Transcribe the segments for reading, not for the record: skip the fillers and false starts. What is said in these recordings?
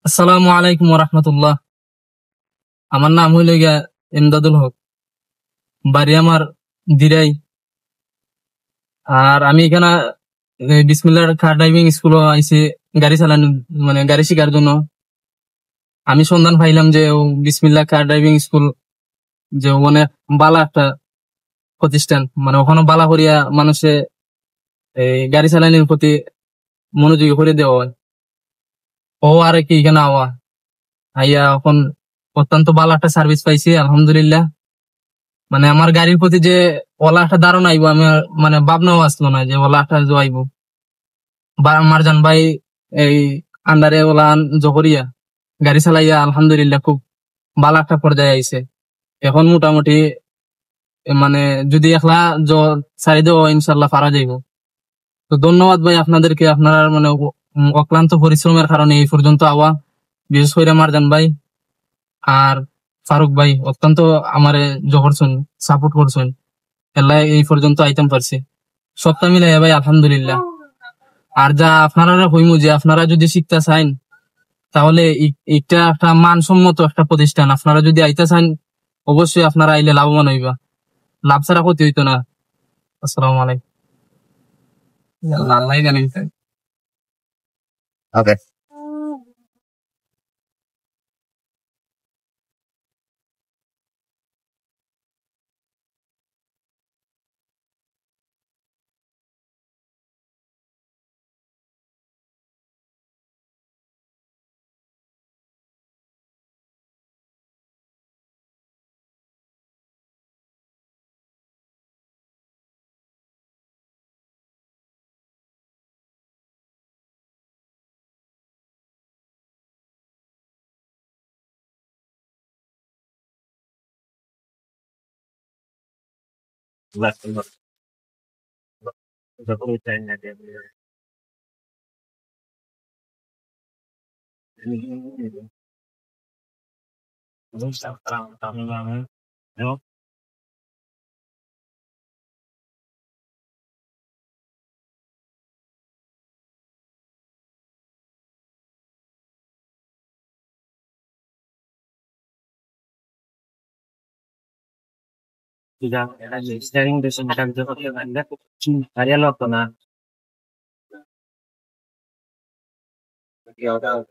আসসালামু আলাইকুম রাহমাতুল্লাহ। আমার নাম হইল গিয়া এমদাদুল হক। বাড়ি আমার দিরাই। আর আমি এখানে বিসমিল্লাহ কার ড্রাইভিং স্কুল আইছি গাড়ি চালানো, মানে গাড়ি শিখার জন্য। আমি সন্ধান পাইলাম যে বিসমিল্লাহ কার ড্রাইভিং স্কুল যে অনেক বালা একটা প্রতিষ্ঠান, মানে ওখানে বালা করিয়া মানুষে এই গাড়ি চালানোর প্রতি মনোযোগী করে দেওয়া হয়। ও আর কি এখানে আওয়া আইয়া এখন অত্যন্ত ভালো একটা সার্ভিস পাইছি আলহামদুলিল্লাহ। মানে আমার গাড়ির প্রতি যে ওলা একটা ধারণা আইবো, আমার মানে ভাবনাও আসলো না যে ওলা একটা যে আইবো। বা মারজান ভাই এই আন্ডারে ওলা জহরিয়া গাড়ি চালাইয়া আলহামদুলিল্লাহ খুব ভালো একটা পর্যায়ে আইছে। এখন মোটামুটি মানে যদি একলা ছাড়ি দেওয়া ইনশাল্লাহ পারা যাইব। তো ধন্যবাদ ভাই আপনাদেরকে, আপনারা মানে অক্লান্ত পরিশ্রমের কারণে এই পর্যন্ত আওয়া। বিশেষ করে মারজান ভাই আর ফারুক ভাই অত্যন্ত আমারে জহরছেন, সাপোর্ট করছেন, এলাই এই পর্যন্ত আইতেম পারছি। সবটা মিলাই ভাই আলহামদুলিল্লাহ। আর যা আপনারা হইমু যে আপনারা যদি শিখতে চান তাহলে এটা একটা মানসম্মত একটা প্রতিষ্ঠান। আপনারা যদি আইতে চান অবশ্যই আপনারা আইলে লাভবান হইবা, লাভ ছাড়া ক্ষতি হইতো না। আসসালামু আলাইকুম। আল্লাহ জানেন। Okay. Left and left. The blue thing I did here. Blue stuff around it. No. Tidak, sharing di sini kan juga dia anda karya lo tuh nah. Ya udah.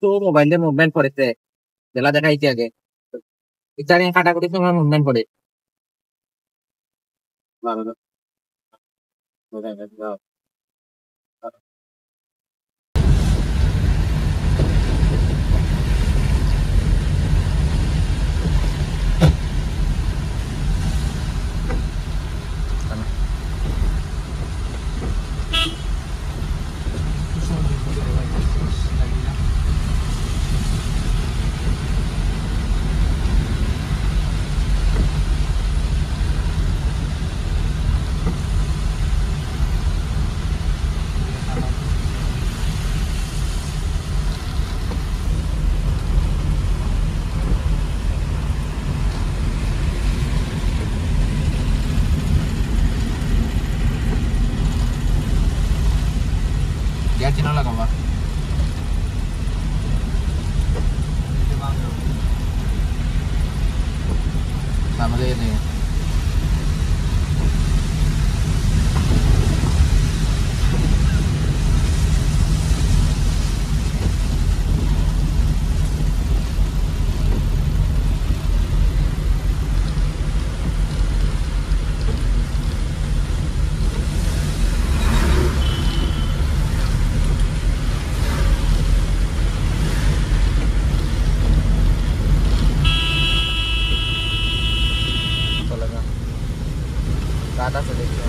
Tuh mobilnya movement পড়েছে বেলা দেখাইছি আগে ইতারে কাটাকুটি সময় movement পড়ে dia chino lagaba sama deh ini রাত আছে দেখি